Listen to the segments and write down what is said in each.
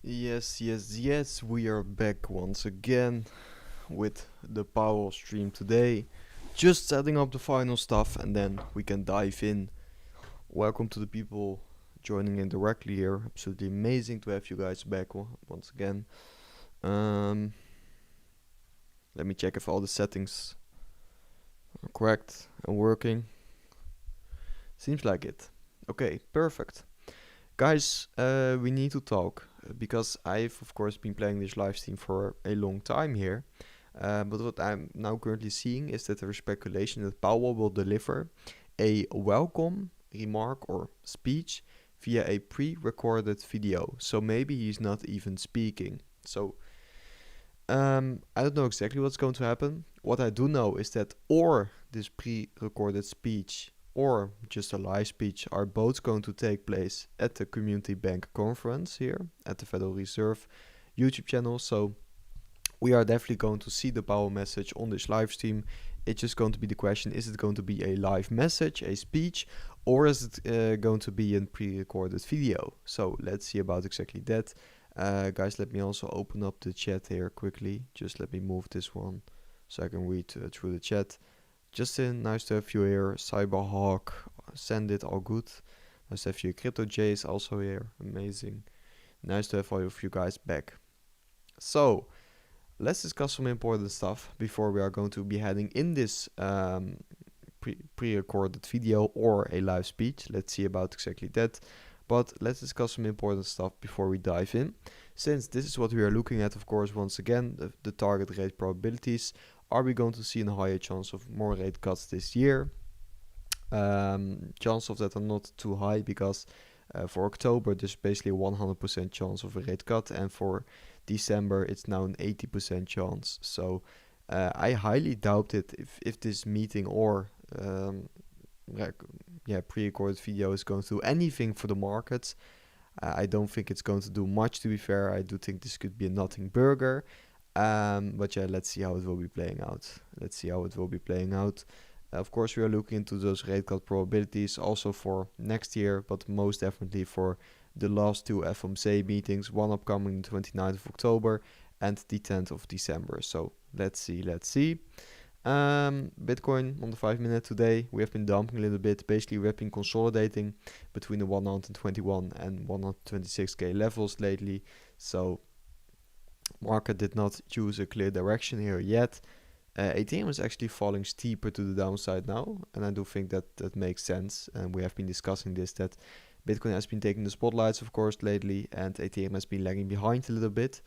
Yes, we are back once again with the Powell stream today. Just setting up the final stuff and then we can dive in. Welcome to the people joining in directly here. Absolutely amazing to have you guys back once again. Um, Let me check if all the settings are correct and working. Seems like it. Okay, perfect. Guys, we need to talk because I've of course been playing this live stream for a long time here. But what I'm now currently seeing is that there is speculation that Powell will deliver a welcome remark or speech via a pre-recorded video. So maybe he's not even speaking. So I don't know exactly what's going to happen. What I do know is that or this pre-recorded speech or just a live speech are both going to take place at the Community Bank conference here at the Federal Reserve YouTube channel. So we are definitely going to see the Powell message on this live stream. It's just going to be the question, is it going to be a live message, a speech, or is it going to be a pre-recorded video? So let's see about exactly that. Guys, let me also open up the chat here quickly. Just let me move this one so I can read through the chat. Justin, nice to have you here. Cyberhawk, send it, all good. Nice to have you. Crypto Jays also here, amazing. Nice to have all of you guys back. So, let's discuss some important stuff before we are going to be heading in this pre-recorded video or a live speech. Let's see about exactly that. But let's discuss some important stuff before we dive in. Since this is what we are looking at, of course, once again, the target rate probabilities. Are we going to see a higher chance of more rate cuts this year? Chance of that are not too high because for October there's basically a 100% chance of a rate cut, and for December it's now an 80% chance. So I highly doubt it if this meeting or pre-recorded video is going to do anything for the markets. I don't think it's going to do much, to be fair. I do think this could be a nothing burger. But yeah, let's see how it will be playing out. Of course, we are looking into those rate cut probabilities also for next year, but most definitely for the last two FOMC meetings, one upcoming the 29th of October and the 10th of December. So let's see. Bitcoin on the 5-minute today, we have been dumping a little bit. Basically, we have been consolidating between the 121 and 126k levels lately. So market did not choose a clear direction here yet. Ethereum is actually falling steeper to the downside now, and I do think that makes sense. And we have been discussing this, that Bitcoin has been taking the spotlights, of course, lately, and Ethereum has been lagging behind a little bit.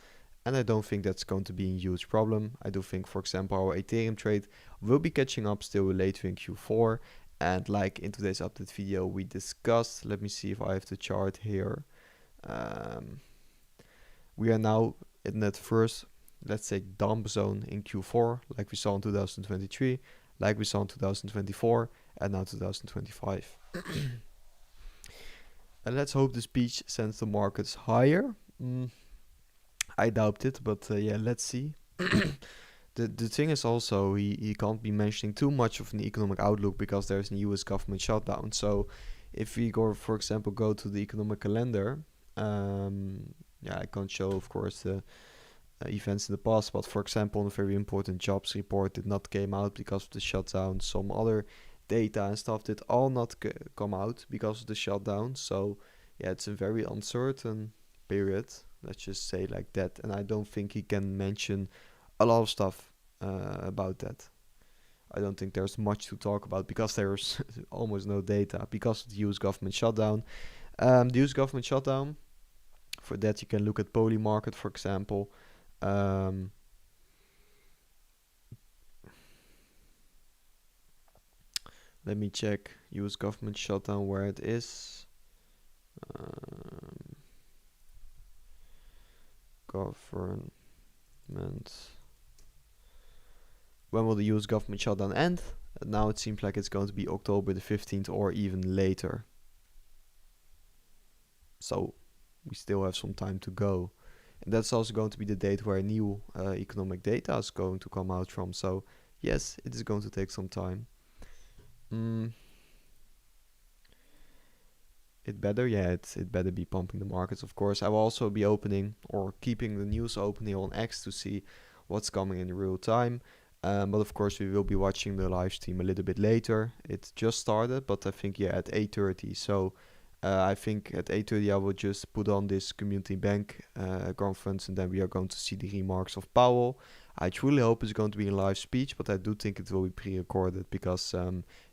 And I don't think that's going to be a huge problem. I do think, for example, our Ethereum trade will be catching up still later in Q4. And like in today's update video we discussed, let me see if I have the chart here. We are now in that first, let's say, dump zone in Q4, like we saw in 2023, like we saw in 2024, and now 2025. And let's hope the speech sends the markets higher. I doubt it, but yeah, let's see. The thing is also, he can't be mentioning too much of an economic outlook because there's a US government shutdown. So if we go, for example, go to the economic calendar, I can't show, of course, the events in the past, but for example, a very important jobs report did not came out because of the shutdown. Some other data and stuff did all not come out because of the shutdown. So yeah, it's a very uncertain period, let's just say like that. And I don't think he can mention a lot of stuff about that. I don't think there's much to talk about because there's almost no data because of the US government shutdown. The US government shutdown, for that you can look at Polymarket, for example. Let me check US government shutdown where it is. Government. When will the US government shutdown end? Now it seems like it's going to be October the 15th or even later. So we still have some time to go. And that's also going to be the date where new economic data is going to come out from. So yes, it is going to take some time. it better? Yeah, it better be pumping the markets, of course. I will also be opening or keeping the news open here on X to see what's coming in real time. But of course, we will be watching the live stream a little bit later. It just started, but I think, yeah, at 8:30. So I think at 8:30 I will just put on this community bank conference, and then we are going to see the remarks of Powell. I truly hope it's going to be a live speech, but I do think it will be pre-recorded because,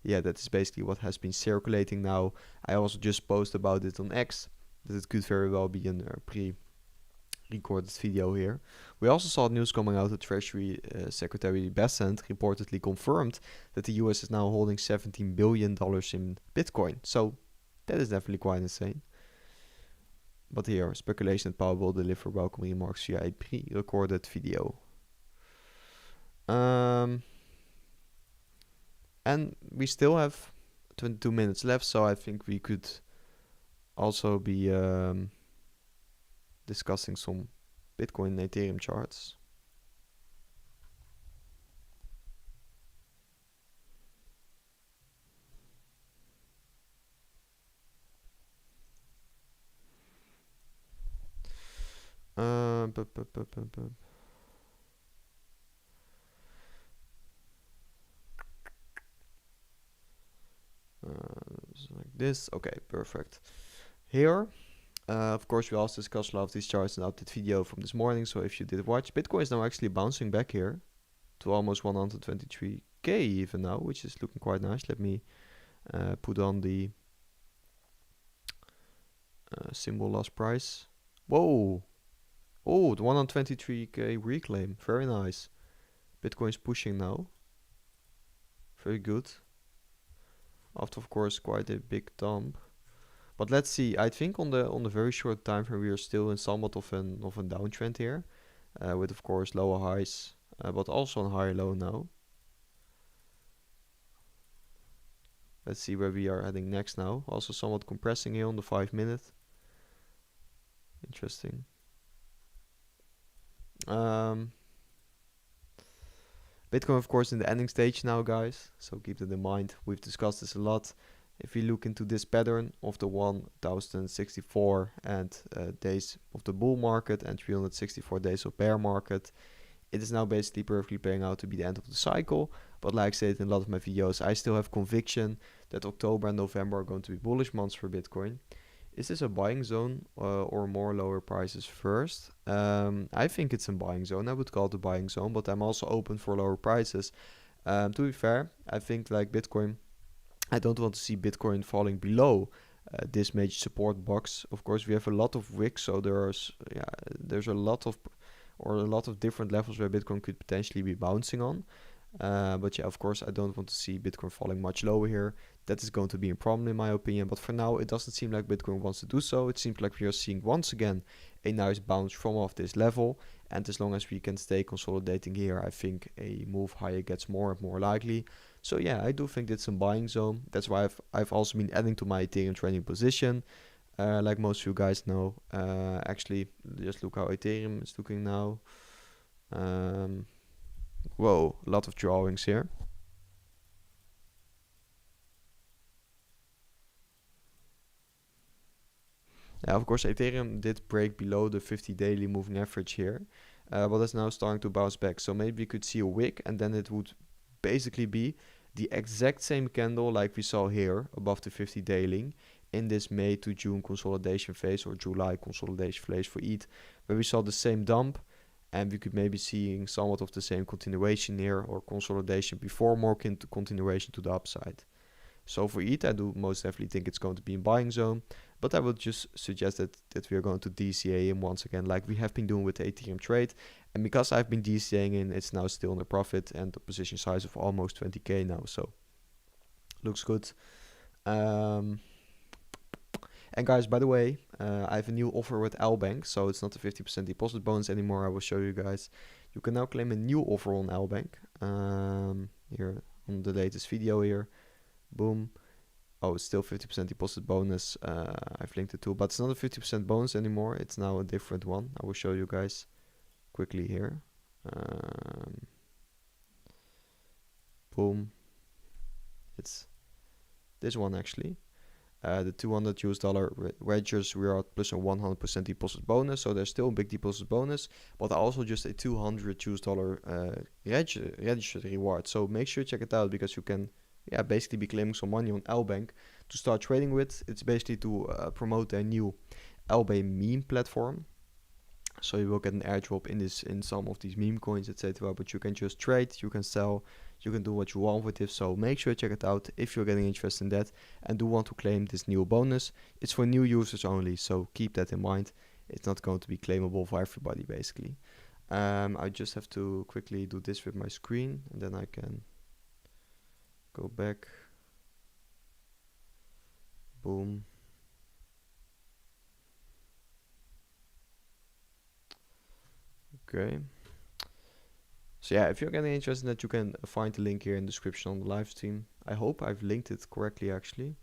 yeah, that is basically what has been circulating now. I also just posted about it on X, that it could very well be a pre-recorded video here. We also saw news coming out that Treasury Secretary Bessent reportedly confirmed that the US is now holding $17 billion in Bitcoin. So that is definitely quite insane. But here, speculation that Powell will deliver welcome remarks via a pre-recorded video. And we still have 22 minutes left, so I think we could also be discussing some Bitcoin and Ethereum charts. Like this. Okay, perfect. Here, of course, we also discussed a lot of these charts in the update video from this morning. So if you did watch, Bitcoin is now actually bouncing back here to almost 123k even now, which is looking quite nice. Let me put on the symbol loss price. Whoa! Oh, the 123k reclaim. Very nice. Bitcoin's pushing now. Very good. After, of course, quite a big dump. But let's see. I think on the very short time frame we are still in somewhat of a downtrend here, with of course lower highs, but also a higher low now. Let's see where we are heading next now. Also somewhat compressing here on the 5-minute. Interesting. Bitcoin, of course, in the ending stage now, guys. So keep that in mind. We've discussed this a lot. If we look into this pattern of the 1064 and days of the bull market and 364 days of bear market, it is now basically perfectly playing out to be the end of the cycle. But like I said in a lot of my videos, I still have conviction that October and November are going to be bullish months for Bitcoin. Is this a buying zone or more lower prices first? I think it's a buying zone. I would call it a buying zone, but I'm also open for lower prices. To be fair, I think like Bitcoin, I don't want to see Bitcoin falling below this major support box. Of course, we have a lot of wicks, so there's a lot of different levels where Bitcoin could potentially be bouncing on. But yeah, of course, I don't want to see Bitcoin falling much lower here. That is going to be a problem in my opinion. But for now, it doesn't seem like Bitcoin wants to do so. It seems like we are seeing once again a nice bounce from off this level. And as long as we can stay consolidating here, I think a move higher gets more and more likely. So yeah, I do think it's a buying zone. That's why I've also been adding to my Ethereum trading position. Like most of you guys know. Actually, just look how Ethereum is looking now. Whoa, a lot of drawings here. Yeah, of course, Ethereum did break below the 50 daily moving average here, but it's now starting to bounce back. So maybe we could see a wick, and then it would basically be the exact same candle like we saw here above the 50 daily in this May to June consolidation phase or July consolidation phase for ETH, where we saw the same dump, and we could maybe seeing somewhat of the same continuation here or consolidation before more continuation to the upside. So for ETH, I do most definitely think it's going to be in buying zone, but I would just suggest that we are going to DCA him once again, like we have been doing with the Ethereum trade. And because I've been DCAing in, it's now still in the profit and the position size of almost 20k now. So looks good. And guys, by the way, I have a new offer with LBANK, so it's not a 50% deposit bonus anymore. I will show you guys. You can now claim a new offer on LBANK. Here on the latest video here. Boom. Oh, it's still 50% deposit bonus. I've linked it to, but it's not a 50% bonus anymore. It's now a different one. I will show you guys quickly here. Boom. It's this one actually. The $200 registers, we are at plus a 100% deposit bonus, so there's still a big deposit bonus, but also just a $200 registered reward. So make sure to check it out, because you can basically be claiming some money on LBANK to start trading with. It's basically to promote a new LB meme platform. So you will get an airdrop in some of these meme coins, etc. But you can just trade, you can sell, you can do what you want with it. So make sure to check it out if you're getting interested in that and do want to claim this new bonus. It's for new users only, so keep that in mind. It's not going to be claimable for everybody, basically. I just have to quickly do this with my screen, and then I can go back. Boom. Okay. So yeah, if you're getting interested in that, you can find the link here in the description on the live stream. I hope I've linked it correctly, actually.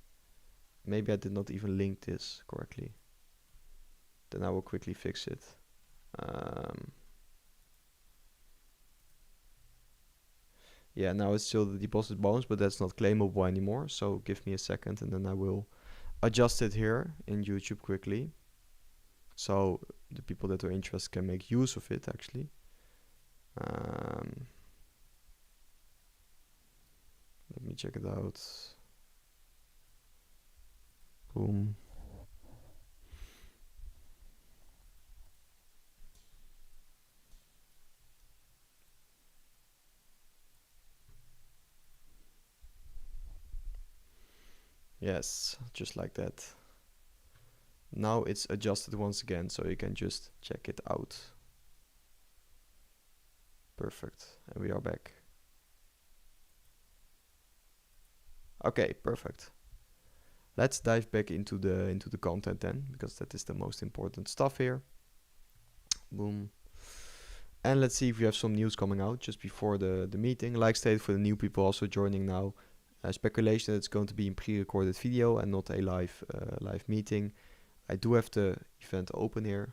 Maybe I did not even link this correctly. Then I will quickly fix it. Yeah, now it's still the deposit bonus, but that's not claimable anymore. So give me a second, and then I will adjust it here in YouTube quickly. So the people that are interested can make use of it, actually. Let me check it out. Boom. Yes, just like that. Now it's adjusted once again, so you can just check it out. Perfect, and we are back. Okay, perfect. Let's dive back into the content then, because that is the most important stuff here. Boom. And let's see if we have some news coming out just before the meeting. Like stated, for the new people also joining now, speculation that it's going to be in pre-recorded video and not a live meeting. I do have the event open here.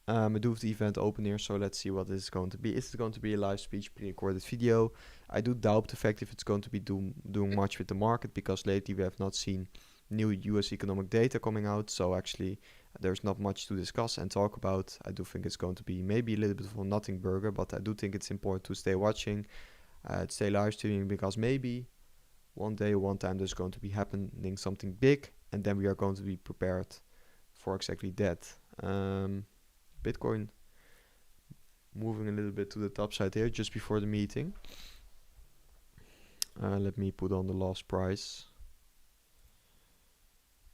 I do have the event open here, so let's see what this is going to be. Is it going to be a live speech, pre-recorded video? I do doubt the fact if it's going to be doing much with the market, because lately we have not seen new US economic data coming out, so actually there's not much to discuss and talk about. I do think it's going to be maybe a little bit of a nothing burger, but I do think it's important to stay watching, stay live streaming, because maybe one day, one time there's going to be happening something big, and then we are going to be prepared for exactly that. Bitcoin moving a little bit to the top side here just before the meeting. Let me put on the last price.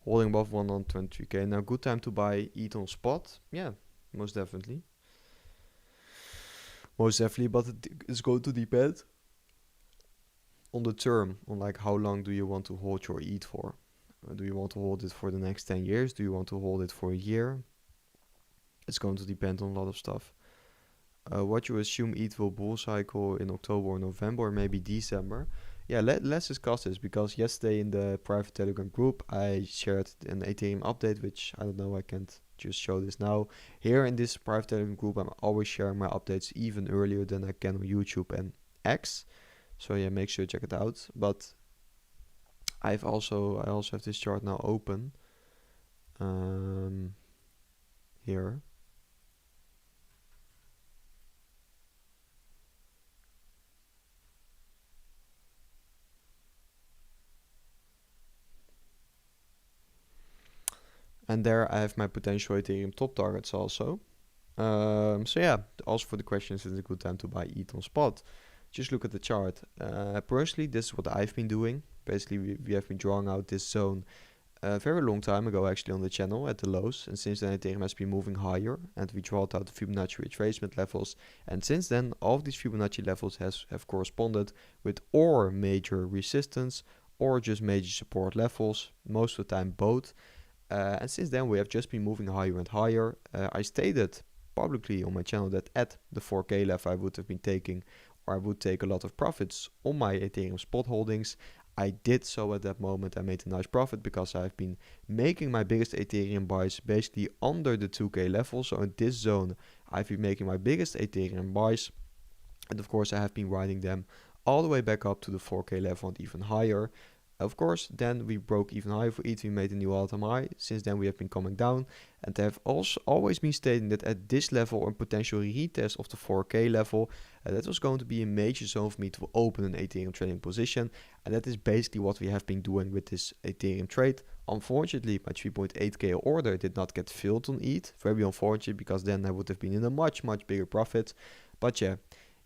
Holding above 123k. Now, good time to buy ETH on spot. Yeah, most definitely. Most definitely, but it's going to depend on the term, on like how long do you want to hold your ETH for. Do you want to hold it for the next 10 years? Do you want to hold it for a year? It's going to depend on a lot of stuff. What you assume ETH will bull cycle in October or November or maybe December. Yeah, let's discuss this, because yesterday in the private Telegram group I shared an Ethereum update, which I don't know, I can't just show this now. Here in this private Telegram group I'm always sharing my updates even earlier than I can on YouTube and X. So yeah, make sure to check it out. But I also have this chart now open. Here. And there I have my potential Ethereum top targets also. So yeah, also for the questions, it's a good time to buy ETH on spot. Just look at the chart. Personally, this is what I've been doing. Basically, we have been drawing out this zone a very long time ago, actually, on the channel at the lows. And since then, Ethereum has been moving higher, and we drawed out the Fibonacci retracement levels. And since then, all of these Fibonacci levels have corresponded with or major resistance or just major support levels. Most of the time, both. And since then, we have just been moving higher and higher. I stated publicly on my channel that at the 4K level, I would have been taking, or I would take a lot of profits on my Ethereum spot holdings. I did so at that moment. I made a nice profit because I've been making my biggest Ethereum buys basically under the 2K level. So in this zone, I've been making my biggest Ethereum buys. And of course, I have been riding them all the way back up to the 4K level and even higher. Of course, then we broke even higher for ETH, we made a new all-time high. Since then we have been coming down, and they have also always been stating that at this level, a potential retest of the 4K level, that was going to be a major zone for me to open an Ethereum trading position, and that is basically what we have been doing with this Ethereum trade. Unfortunately, my 3.8K order did not get filled on ETH, very unfortunate, because then I would have been in a much bigger profit, but yeah.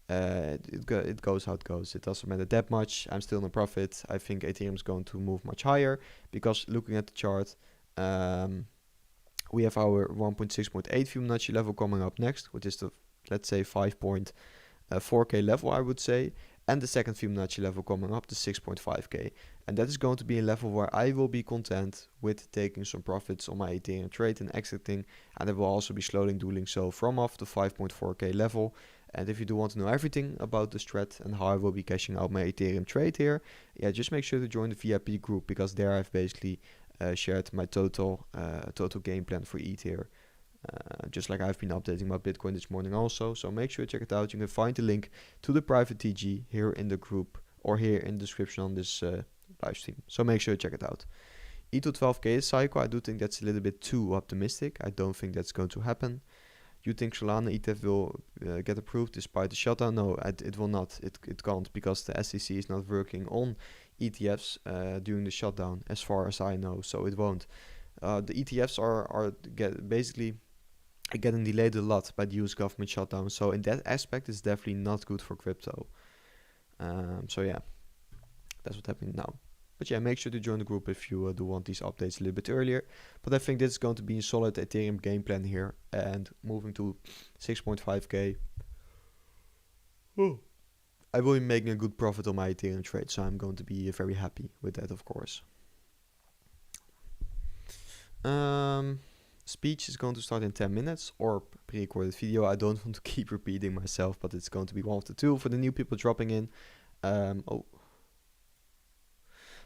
It goes how it goes. It doesn't matter that much. I'm still in a profit. I think Ethereum is going to move much higher because looking at the chart, we have our 1.6.8 Fibonacci level coming up next, which is the, let's say, 5.4K level, I would say, and the second Fibonacci level coming up, the 6.5K. And that is going to be a level where I will be content with taking some profits on my Ethereum trade and exiting, and I will also be slowly doing so from off the 5.4K level. And if you do want to know everything about the strat and how I will be cashing out my Ethereum trade here, yeah, just make sure to join the VIP group, because there I've basically shared my total game plan for ETH here. Just like I've been updating my Bitcoin this morning also. So make sure to check it out. You can find the link to the private TG here in the group or here in the description on this live stream. So make sure to check it out. E to 12K cycle, I do think that's a little bit too optimistic. I don't think that's going to happen. You think Solana ETF will get approved despite the shutdown? No, it will not. It can't, because the SEC is not working on ETFs during the shutdown, as far as I know. So it won't. The ETFs are basically getting delayed a lot by the US government shutdown. So in that aspect, it's definitely not good for crypto. So yeah, that's what's happening now. But yeah, make sure to join the group if you do want these updates a little bit earlier. But I think this is going to be a solid Ethereum game plan here. And moving to 6.5K. I will be making a good profit on my Ethereum trade. So I'm going to be very happy with that, of course. Speech is going to start in 10 minutes, or pre-recorded video. I don't want to keep repeating myself, but it's going to be one of the two for the new people dropping in.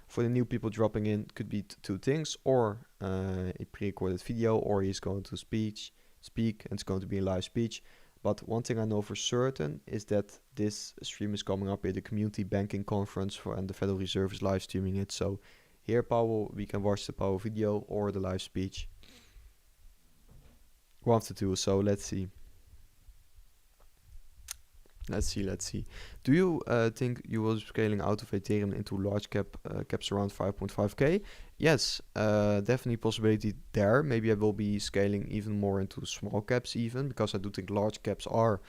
For the new people dropping in, could be two things, or a pre-recorded video, or he's going to speak, and it's going to be a live speech. But one thing I know for certain is that this stream is coming up at the community banking conference and the Federal Reserve is live streaming it. So here, Powell, we can watch the Powell video or the live speech. One of the two, so let's see. Let's see. Do you think you will be scaling out of Ethereum into large caps around 5.5K? Yes, definitely possibility there. Maybe I will be scaling even more into small caps even, because I do think large caps are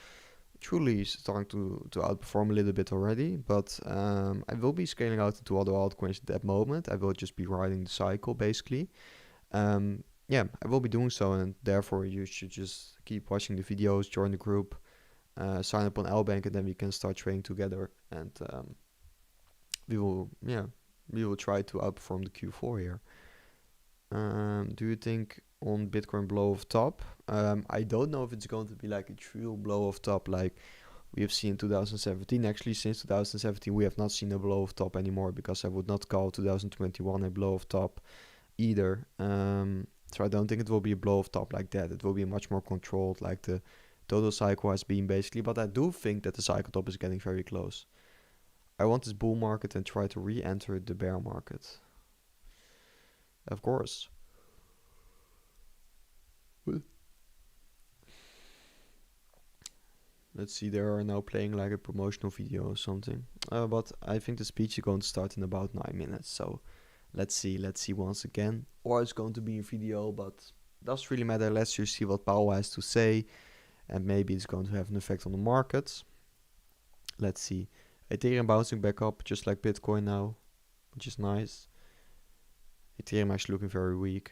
truly starting to outperform a little bit already. But I will be scaling out into other altcoins at that moment. I will just be riding the cycle basically. Yeah, I will be doing so, and therefore you should just keep watching the videos, join the group. Sign up on LBANK, and then we can start trading together, and we will try to outperform the Q4 here. Do you think on Bitcoin blow off top? I don't know if it's going to be like a true blow off top like we have seen in 2017. Actually, since 2017 we have not seen a blow off top anymore, because I would not call 2021 a blow off top either. So I don't think it will be a blow off top like that. It will be much more controlled, like the total cycle has been basically, but I do think that the cycle top is getting very close. I want this bull market and try to re-enter the bear market. Of course. Let's see, they are now playing like a promotional video or something. But I think the speech is going to start in about 9 minutes. So let's see once again. Or it's going to be a video, but doesn't really matter. Let's just see what Powell has to say. And maybe it's going to have an effect on the markets. Let's see. Ethereum bouncing back up just like Bitcoin now, which is nice. Ethereum actually looking very weak.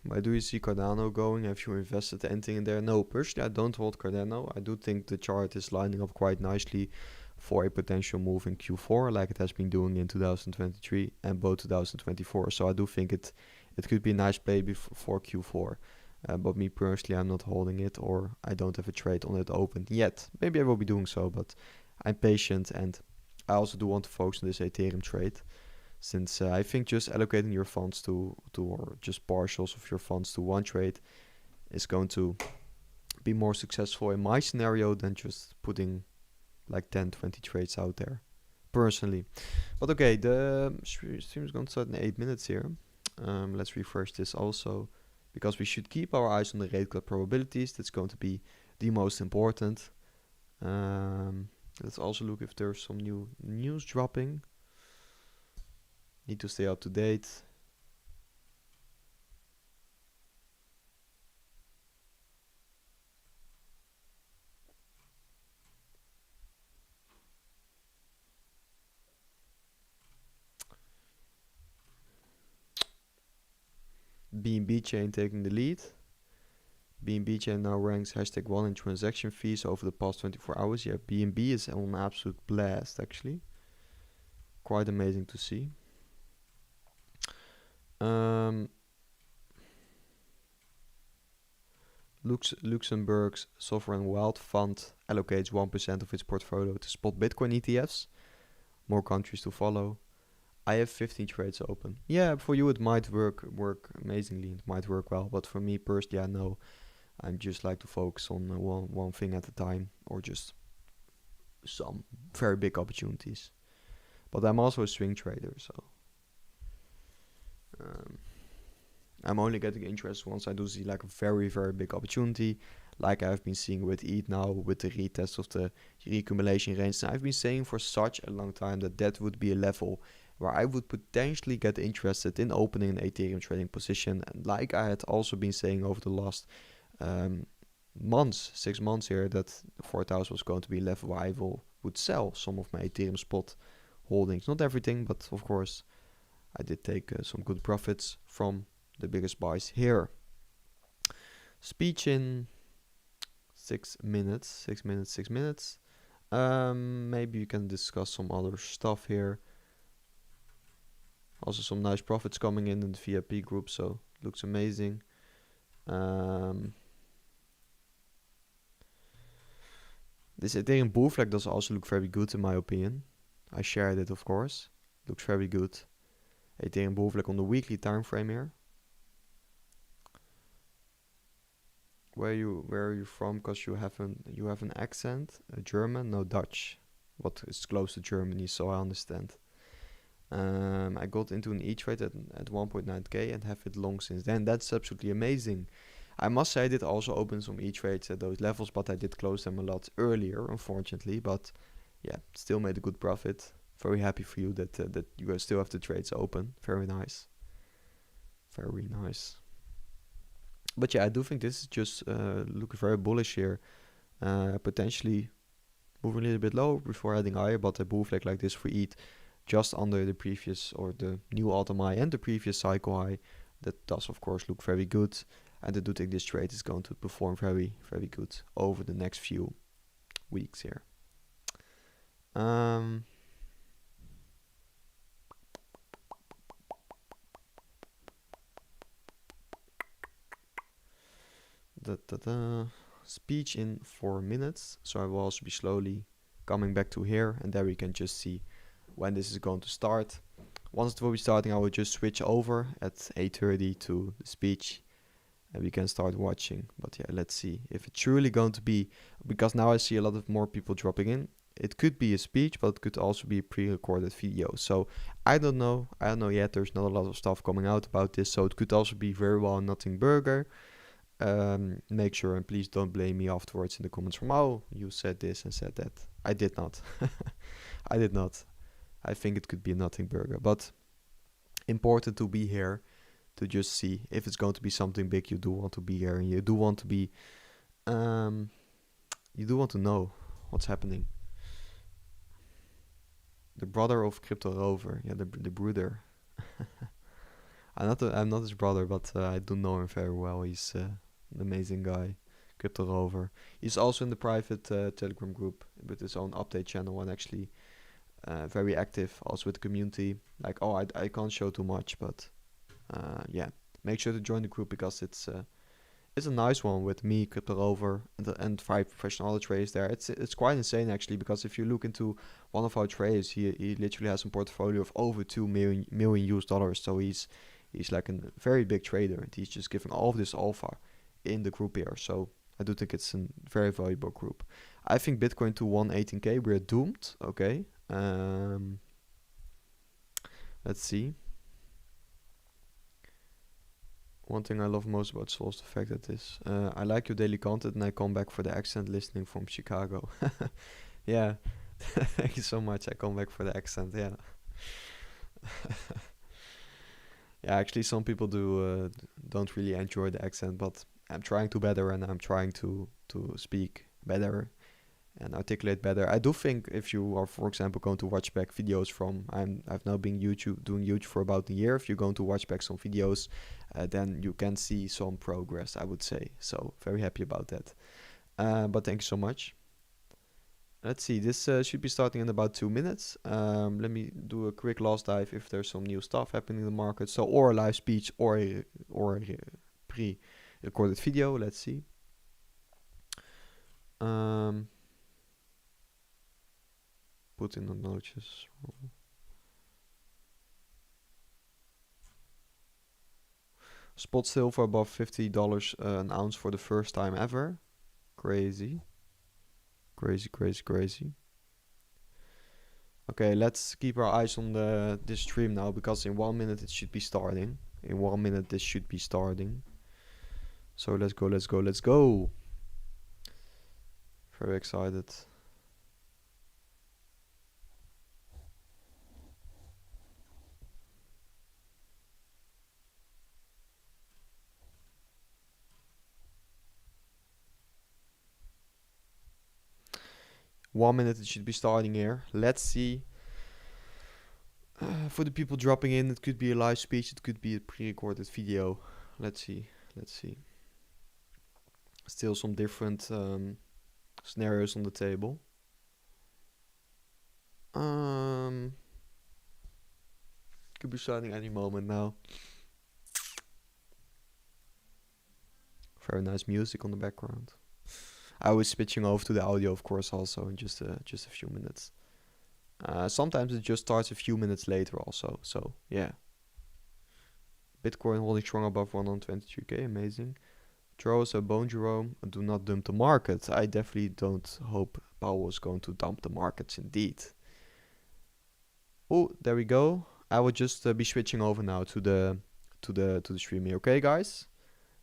Where do you see Cardano going? Have you invested anything in there? No, personally I don't hold Cardano. I do think the chart is lining up quite nicely for a potential move in Q4, like it has been doing in 2023 and both 2024. So I do think it could be a nice play for Q4. But me personally, I'm not holding it, or I don't have a trade on it open yet. Maybe I will be doing so, but I'm patient, and I also do want to focus on this Ethereum trade, since I think just allocating your funds to or just partials of your funds to one trade is going to be more successful in my scenario than just putting like 10, 20 trades out there, personally. But okay, the stream is going to start in 8 minutes here. Let's refresh this also, because we should keep our eyes on the rate cut probabilities. That's going to be the most important. Let's also look if there's some new news dropping. Need to stay up to date. BNB chain taking the lead. BNB chain now ranks #1 in transaction fees over the past 24 hours. Yeah, BNB is on an absolute blast, actually. Quite amazing to see. Luxembourg's sovereign wealth fund allocates 1% of its portfolio to spot Bitcoin ETFs. More countries to follow. I have 15 trades open. Yeah, for you it might work amazingly. It might work well, but for me personally, I know I'm just like to focus on one thing at a time, or just some very big opportunities. But I'm also a swing trader, so I'm only getting interest once I do see like a very, very big opportunity, like I've been seeing with ETH now, with the retest of the reaccumulation range. And I've been saying for such a long time that that would be a level where I would potentially get interested in opening an Ethereum trading position. And like I had also been saying over the last months, 6 months here, that 4,000 was going to be a level where I would sell some of my Ethereum spot holdings. Not everything, but of course I did take some good profits from the biggest buys here. Speech in 6 minutes. 6 minutes, 6 minutes. Maybe you can discuss some other stuff here. Also some nice profits coming in the VIP group, so looks amazing. This Ethereum bull flag does also look very good in my opinion. I shared it, of course. Looks very good. Ethereum bull flag on the weekly time frame here. Where are you from? Because you have an accent. German, no, Dutch. What is close to Germany, so I understand. I got into an E-trade at 1.9k and have it long since then. That's absolutely amazing. I must say I did also open some E-trades at those levels, but I did close them a lot earlier, unfortunately. But yeah, still made a good profit. Very happy for you that you guys still have the trades open. Very nice. Very nice. But yeah, I do think this is just looking very bullish here. Potentially moving a little bit low before heading higher, but a bull flag like this for ETH just under the previous or the new autumn high and the previous cycle high. That does of course look very good. And I do think this trade is going to perform very, very good over the next few weeks here. Speech in 4 minutes. So I will also be slowly coming back to here, and there we can just see when this is going to start. Once it will be starting, I will just switch over at 8:30 to the speech, and we can start watching. But yeah, let's see if it's truly going to be, because now I see a lot of more people dropping in. It could be a speech, but it could also be a pre-recorded video. So I don't know yet. There's not a lot of stuff coming out about this, so it could also be very well nothing burger. Make sure and please don't blame me afterwards in the comments from, oh, you said this and said that. I did not. I did not. I think it could be a nothing burger, but important to be here to just see if it's going to be something big. You do want to be here, and you do want to be, you do want to know what's happening. The brother of Crypto Rover, yeah, the brother. I'm not his brother, but I do know him very well. He's an amazing guy, Crypto Rover. He's also in the private Telegram group with his own update channel, and actually very active also with the community. Like, oh, I can't show too much, but yeah, make sure to join the group because it's it's a nice one with me, Crypto Rover, and 5 professional other traders there. It's quite insane actually, because if you look into one of our traders, he literally has a portfolio of over 2 million US dollars. So he's like a very big trader, and he's just giving all of this alpha in the group here. So I do think it's a very valuable group. I think Bitcoin to 118k, we're doomed. Okay. Let's see. One thing I love most about Sol is the fact that I like your daily content and I come back for the accent listening from Chicago. Yeah, thank you so much. I come back for the accent, yeah. Yeah, actually some people don't really enjoy the accent, but I'm trying to better, and I'm trying to speak better and articulate better. I do think if you are, for example, going to watch back videos from, I've now been doing YouTube for about a year. If you're going to watch back some videos, then you can see some progress, I would say. So very happy about that. But thank you so much. Let's see, this should be starting in about 2 minutes. Let me do a quick last dive if there's some new stuff happening in the market. So, or a live speech or a pre-recorded video. Let's see. Put in the notices. Spot silver above $50 an ounce for the first time ever. Crazy. Crazy. Okay, let's keep our eyes on this stream now, because in 1 minute it should be starting. In 1 minute this should be starting. So let's go. Very excited. One minute it should be starting here. Let's see. For the people dropping in, it could be a live speech, it could be a pre-recorded video. Let's see. Still some different scenarios on the table. Could be starting any moment now. Very nice music on the background. I was switching over to the audio, of course, also in just a few minutes. Sometimes it just starts a few minutes later also. So yeah. Bitcoin holding strong above 123k, amazing. Throws a bone, Jerome. Do not dump the market. I definitely don't hope Powell is going to dump the markets indeed. Oh, there we go. I will just be switching over now to the stream here. Okay, guys.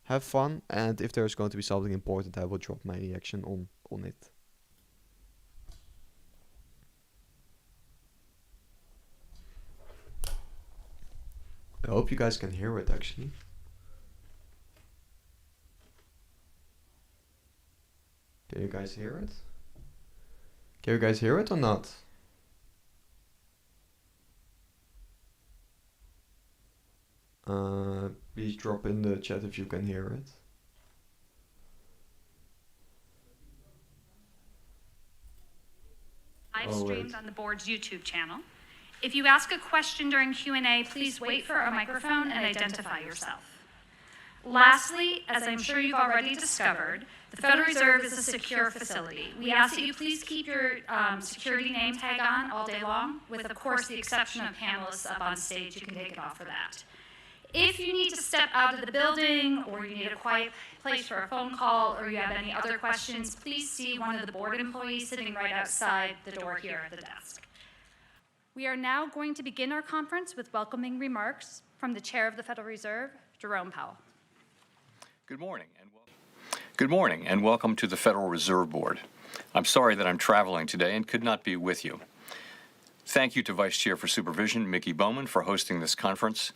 Have fun, and if there's going to be something important, I will drop my reaction on it. I hope you guys can hear it, actually. Can you guys hear it? Can you guys hear it or not? Please drop in the chat if you can hear it. Live streamed on the board's YouTube channel. If you ask a question during Q&A, please wait for a microphone and identify yourself. Lastly, as I'm sure you've already discovered, the Federal Reserve is a secure facility. We ask that you please keep your security name tag on all day long, with, of course, the exception of panelists up on stage. You can take it off for that. If you need to step out of the building, or you need a quiet place for a phone call, or you have any other questions, please see one of the board employees sitting right outside the door here at the desk. We are now going to begin our conference with welcoming remarks from the Chair of the Federal Reserve, Jerome Powell. Good morning, and welcome to the Federal Reserve Board. I'm sorry that I'm traveling today and could not be with you. Thank you to Vice Chair for Supervision, Mickey Bowman, for hosting this conference.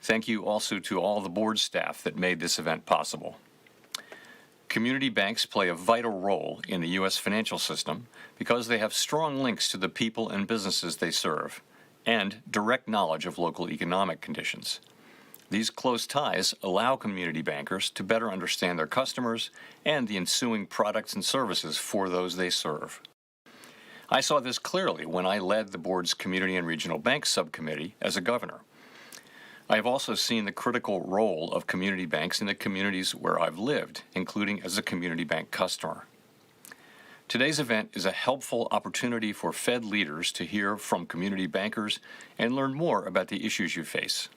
Thank you also to all the board staff that made this event possible. Community banks play a vital role in the U.S. financial system because they have strong links to the people and businesses they serve and direct knowledge of local economic conditions. These close ties allow community bankers to better understand their customers and the ensuing products and services for those they serve. I saw this clearly when I led the board's Community and Regional Banks Subcommittee as a governor. I have also seen the critical role of community banks in the communities where I've lived, including as a community bank customer. Today's event is a helpful opportunity for Fed leaders to hear from community bankers and learn more about the issues you face.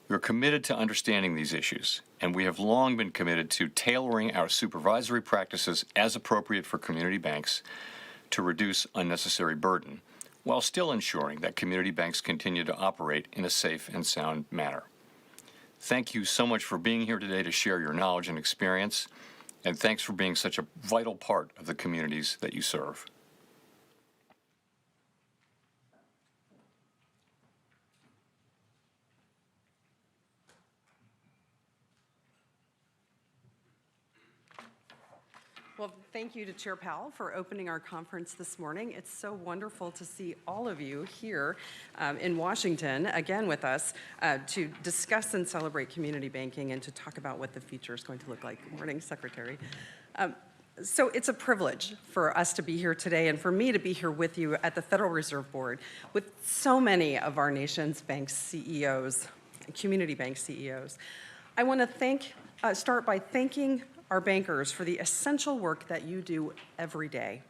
We are committed to understanding these issues, and we have long been committed to tailoring our supervisory practices as appropriate for community banks to reduce unnecessary burden, while still ensuring that community banks continue to operate in a safe and sound manner. Thank you so much for being here today to share your knowledge and experience, and thanks for being such a vital part of the communities that you serve. Well, thank you to Chair Powell for opening our conference this morning. It's so wonderful to see all of you here in Washington, again with us, to discuss and celebrate community banking and to talk about what the future is going to look like. Good morning, Secretary. So it's a privilege for us to be here today and for me to be here with you at the Federal Reserve Board with so many of our nation's bank CEOs, community bank CEOs. I want to start by thanking our bankers for the essential work that you do every day,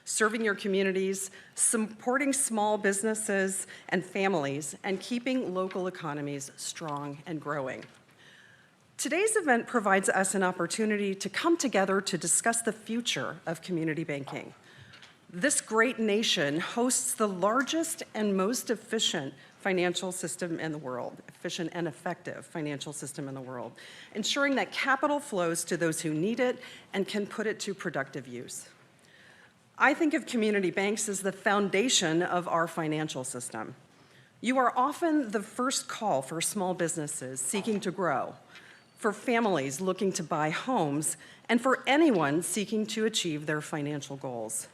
serving your communities, supporting small businesses and families, and keeping local economies strong and growing. Today's event provides us an opportunity to come together to discuss the future of community banking. This great nation hosts the largest and most efficient financial system in the world, efficient and effective financial system in the world, ensuring that capital flows to those who need it and can put it to productive use. I think of community banks as the foundation of our financial system. You are often the first call for small businesses seeking to grow, for families looking to buy homes, and for anyone seeking to achieve their financial goals.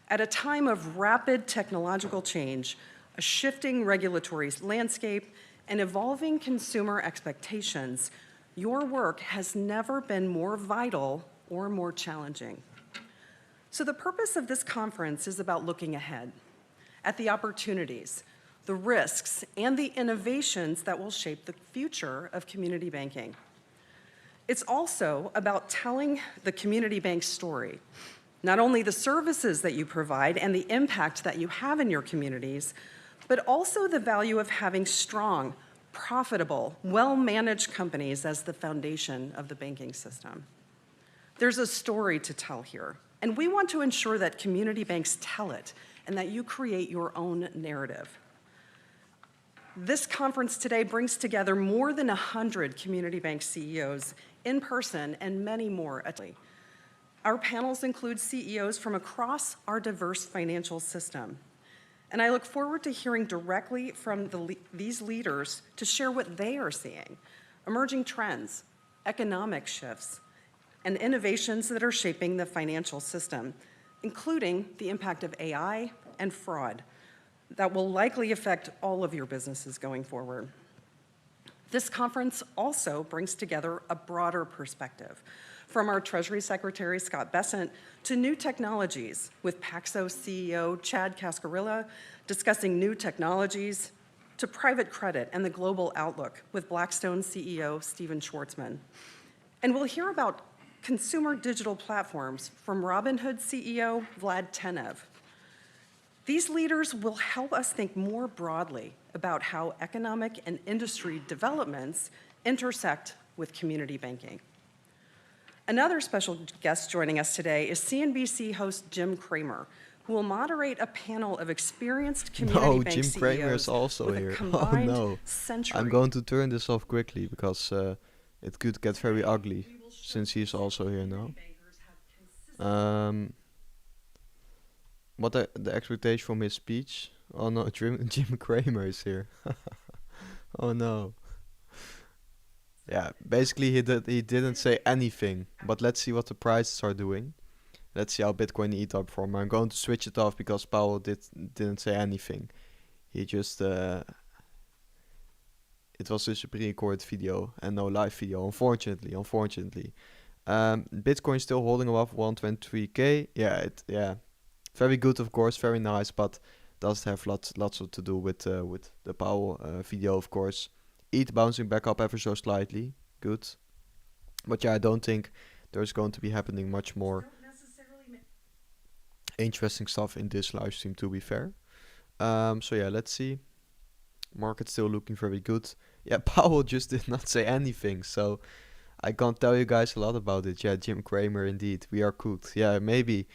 At a time of rapid technological change, a shifting regulatory landscape, and evolving consumer expectations, your work has never been more vital or more challenging. So the purpose of this conference is about looking ahead at the opportunities, the risks, and the innovations that will shape the future of community banking. It's also about telling the community bank story, not only the services that you provide and the impact that you have in your communities, but also the value of having strong, profitable, well-managed companies as the foundation of the banking system. There's a story to tell here, and we want to ensure that community banks tell it and that you create your own narrative. This conference today brings together more than 100 community bank CEOs in person and many more. Our panels include CEOs from across our diverse financial system. And I look forward to hearing directly from these leaders to share what they are seeing, emerging trends, economic shifts, and innovations that are shaping the financial system, including the impact of AI and fraud that will likely affect all of your businesses going forward. This conference also brings together a broader perspective, from our Treasury Secretary, Scott Bessent, to new technologies, with Paxos CEO Chad Cascarilla discussing new technologies, to private credit and the global outlook, with Blackstone CEO Stephen Schwartzman. And we'll hear about consumer digital platforms from Robinhood CEO Vlad Tenev. These leaders will help us think more broadly about how economic and industry developments intersect with community banking. Another special guest joining us today is CNBC host Jim Cramer, who will moderate a panel of experienced community bank Jim CEOs Cramer is also with here. a combined no. century. I'm going to turn this off quickly because it could get very ugly since he's also here now. What the expectation from his speech? Oh no, Jim Cramer is here. Oh no. Yeah, basically he didn't say anything, but let's see what the prices are doing. Let's see how Bitcoin and Ether perform. I'm going to switch it off because Powell didn't say anything. He just it was just a pre-recorded video and no live video, unfortunately. Bitcoin still holding above 123k. Yeah, very good, of course, very nice, but does have lots to do with the Powell video, of course. ETH bouncing back up ever so slightly. Good. But yeah, I don't think there's going to be happening much more interesting stuff in this live stream, to be fair. So yeah, let's see. Market still looking very good. Yeah, Powell just did not say anything, so I can't tell you guys a lot about it. Yeah, Jim Cramer, indeed. We are cooked. Yeah, maybe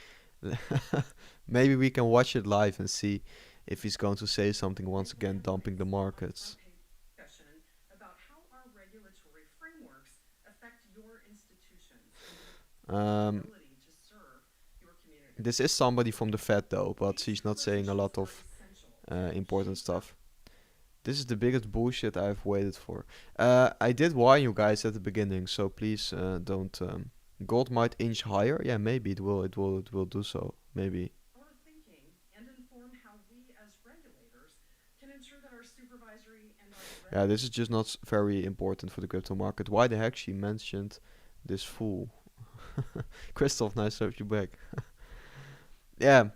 maybe we can watch it live and see if he's going to say something once again, dumping the markets. About how our regulatory frameworks affect your institutions Um, ability to serve your community. this is somebody from the Fed though, but she's not saying a lot of important stuff. This is the biggest bullshit I've waited for. I did warn you guys at the beginning, so please don't. Gold might inch higher. Yeah, maybe it will. It will do so. Maybe. Our thinking and inform how we as regulators can ensure that our supervisory and our Yeah, this is just not very important for the crypto market. Why the heck she mentioned this fool? Christoph, nice to have you back. Yeah,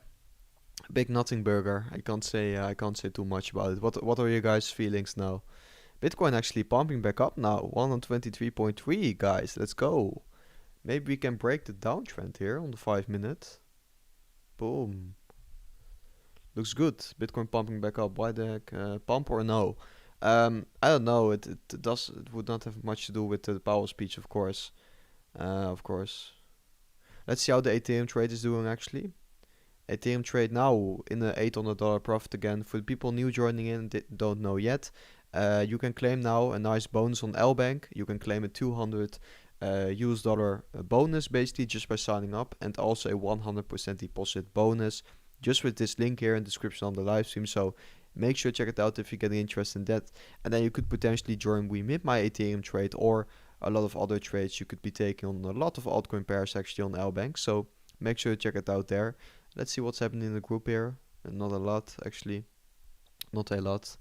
big nothing burger. I can't say too much about it. What are your guys' feelings now? Bitcoin actually pumping back up now. 123.3, guys. Let's go. Maybe we can break the downtrend here on the 5 minute. Boom. Looks good. Bitcoin pumping back up. Why the heck? Pump or no? I don't know. It would not have much to do with the Powell speech, of course. Of course. Let's see how the Ethereum trade is doing actually. Ethereum trade now in the $800 profit again. For the people new joining in, don't know yet, you can claim now a nice bonus on LBANK. You can claim a 200 US dollar bonus basically just by signing up, and also a 100% deposit bonus just with this link here in the description on the live stream. So make sure to check it out if you're getting interested in that, and then you could potentially join We Mid My Ethereum trade or a lot of other trades you could be taking on a lot of altcoin pairs actually on LBANK. So make sure to check it out there. Let's see what's happening in the group here. Not a lot actually. Not a lot.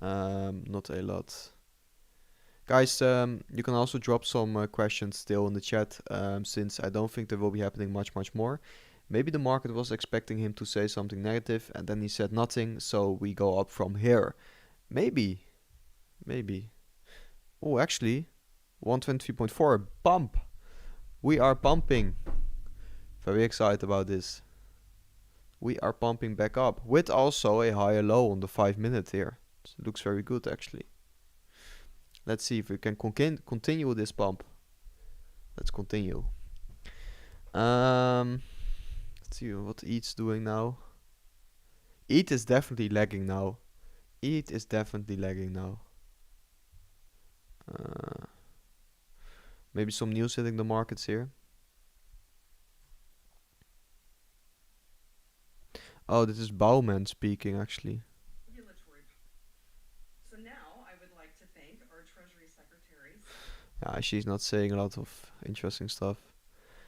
Not a lot. Guys, you can also drop some questions still in the chat, since I don't think there will be happening much more. Maybe the market was expecting him to say something negative and then he said nothing, so we go up from here. Maybe. Oh, actually, 123.4, pump. We are pumping. Very excited about this. We are pumping back up with also a higher low on the 5 minute here. So it looks very good actually. Let's see if we can continue this pump. Let's continue. Let's see what ETH's doing now. ETH is definitely lagging now. Maybe some news hitting the markets here. Oh, this is Bauman speaking actually. So now I would like to thank our Treasury Secretaries. Yeah, she's not saying a lot of interesting stuff.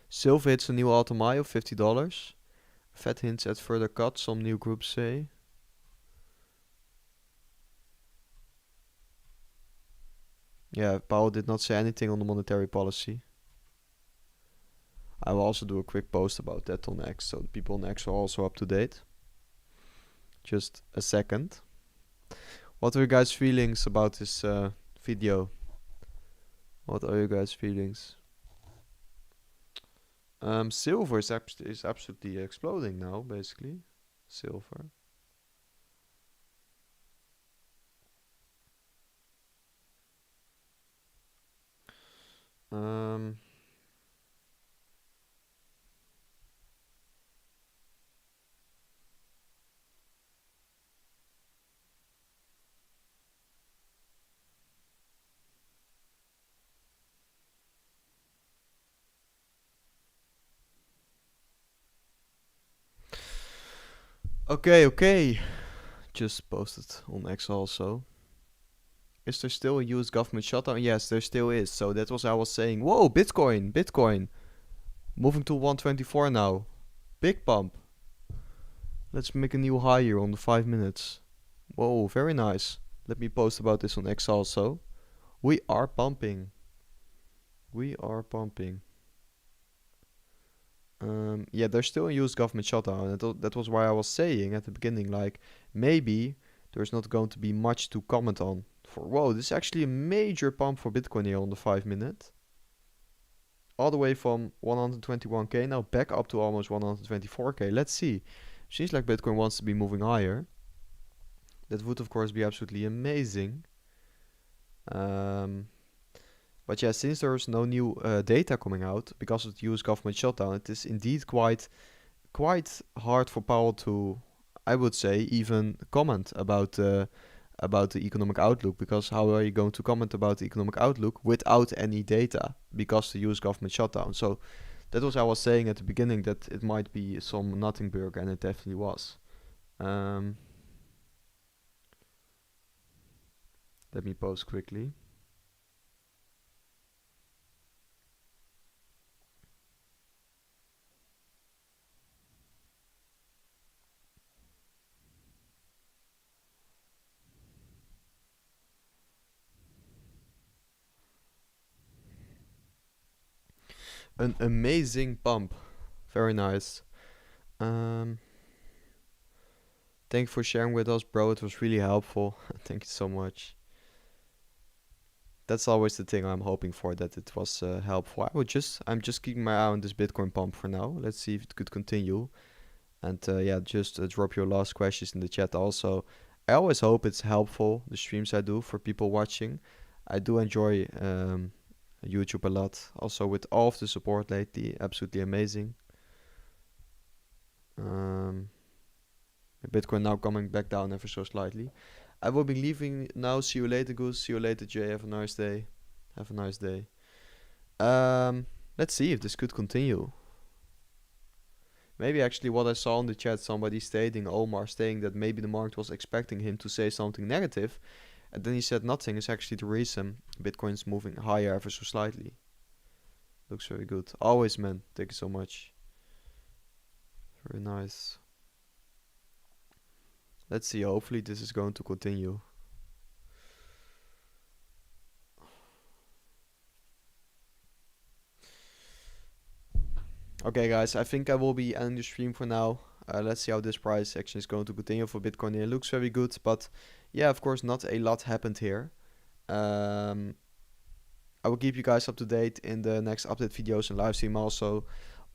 Silver hits a new all-time high of $50. Fed hints at further cuts, some new groups say. Yeah, Powell did not say anything on the monetary policy. I will also do a quick post about that on X, so the people on X are also up to date. Just a second. What are your guys' feelings about this video? What are your guys' feelings? Silver is absolutely exploding now, basically. Silver. Okay. Just posted on X also. Is there still a US government shutdown? Yes, there still is. So that was I was saying. Whoa, Bitcoin. Moving to 124 now. Big pump. Let's make a new high here on the 5 minutes. Whoa, very nice. Let me post about this on X also. We are pumping. Yeah, there's still a US government shutdown. That was why I was saying at the beginning, like, maybe there's not going to be much to comment on for, whoa, this is actually a major pump for Bitcoin here on the 5 minute. All the way from 121k now back up to almost 124k. Let's see. Seems like Bitcoin wants to be moving higher. That would of course be absolutely amazing. But yeah, since there's no new data coming out because of the US government shutdown, it is indeed quite hard for Powell to, I would say, even comment about the economic outlook, because how are you going to comment about the economic outlook without any data because the US government shutdown? So that was I was saying at the beginning, that it might be some nothing burger, and it definitely was. Let me pause quickly. An amazing pump. Very nice. Thank you for sharing with us, bro. It was really helpful. Thank you so much. That's always the thing I'm hoping for, that it was helpful. I'm just keeping my eye on this Bitcoin pump for now. Let's see if it could continue. And yeah, just drop your last questions in the chat also. I always hope it's helpful, the streams I do, for people watching. I do enjoy YouTube a lot. Also with all of the support lately, absolutely amazing. Bitcoin now coming back down ever so slightly. I will be leaving now. See you later, Goose. See you later, Jay. Have a nice day. Have a nice day. Let's see if this could continue. Maybe actually what I saw in the chat, somebody stating, Omar stating that maybe the market was expecting him to say something negative, and then he said nothing, is actually the reason Bitcoin's moving higher ever so slightly. Looks very good. Always, man. Thank you so much. Very nice. Let's see. Hopefully this is going to continue. Okay, guys. I think I will be ending the stream for now. Let's see how this price action is going to continue for Bitcoin. It looks very good, but yeah, of course, not a lot happened here. I will keep you guys up to date in the next update videos and live stream also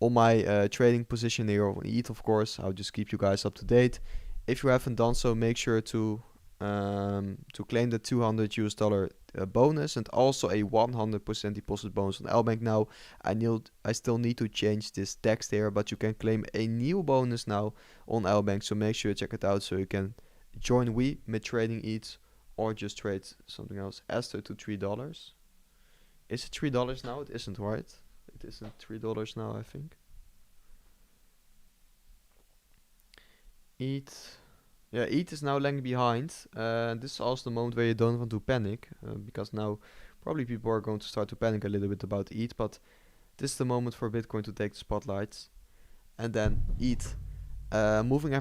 on my trading position here on ETH, of course. I'll just keep you guys up to date. If you haven't done so, make sure to claim the $200 bonus, and also a 100% deposit bonus on LBANK now. I still need to change this text here, but you can claim a new bonus now on LBANK, so make sure to check it out so you can join we mid trading ETH, or just trade something else. Aster to $3. Is it $3 now? It isn't, right? It isn't $3 now, I think. ETH. Yeah, ETH is now lagging behind. This is also the moment where you don't want to panic, because now probably people are going to start to panic a little bit about ETH, but this is the moment for Bitcoin to take the spotlights. And then ETH moving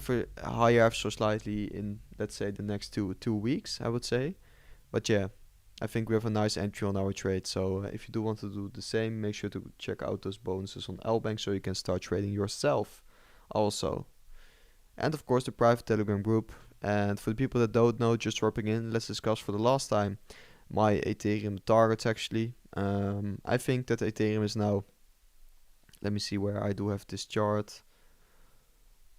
higher ever so slightly in, let's say, the next two weeks, I would say. But yeah, I think we have a nice entry on our trade. So if you do want to do the same, make sure to check out those bonuses on LBANK so you can start trading yourself also. And of course the private Telegram group. And for the people that don't know, just dropping in, let's discuss for the last time my Ethereum targets actually. I think that Ethereum is now, let me see where I do have this chart.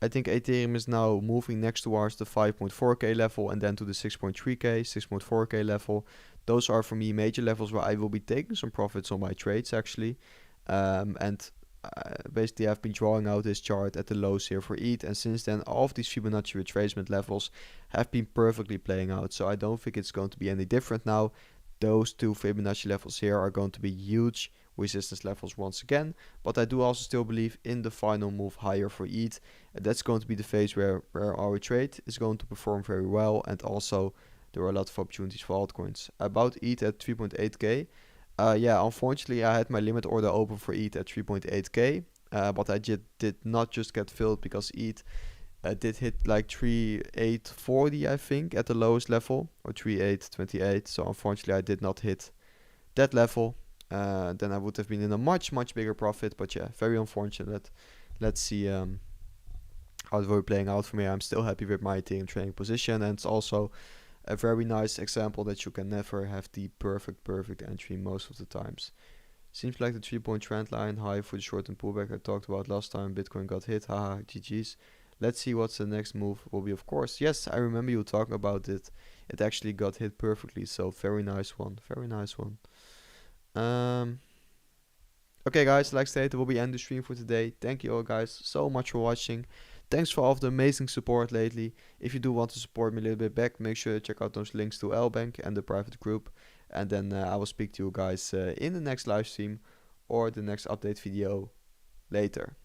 I think Ethereum is now moving next towards the 5.4k level and then to the 6.3k, 6.4k level. Those are for me major levels where I will be taking some profits on my trades actually. Basically I've been drawing out this chart at the lows here for ETH, and since then all of these Fibonacci retracement levels have been perfectly playing out, so I don't think it's going to be any different now. Those two Fibonacci levels here are going to be huge resistance levels once again, but I do also still believe in the final move higher for ETH, and that's going to be the phase where our trade is going to perform very well, and also there are a lot of opportunities for altcoins. About ETH at 3.8k. Yeah, unfortunately I had my limit order open for ETH at 3.8k, but I did not just get filled because ETH did hit like 3.840 I think at the lowest level, or 3.828, so unfortunately I did not hit that level. Then I would have been in a much bigger profit, but yeah, very unfortunate. Let's see how it will be playing out for me. I'm still happy with my Ethereum trading position, and it's also a very nice example that you can never have the perfect entry most of the times. Seems like the 3-point trend line high for the short and pullback I talked about last time Bitcoin got hit. Haha, GG's. Let's see what's the next move will be, of course. Yes, I remember you talking about it. It actually got hit perfectly, so very nice one. Very nice one. Okay, guys, like stated, we'll be ending the stream for today. Thank you all, guys, so much for watching. Thanks for all of the amazing support lately. If you do want to support me a little bit back, make sure to check out those links to LBANK and the private group. And then I will speak to you guys in the next live stream or the next update video later.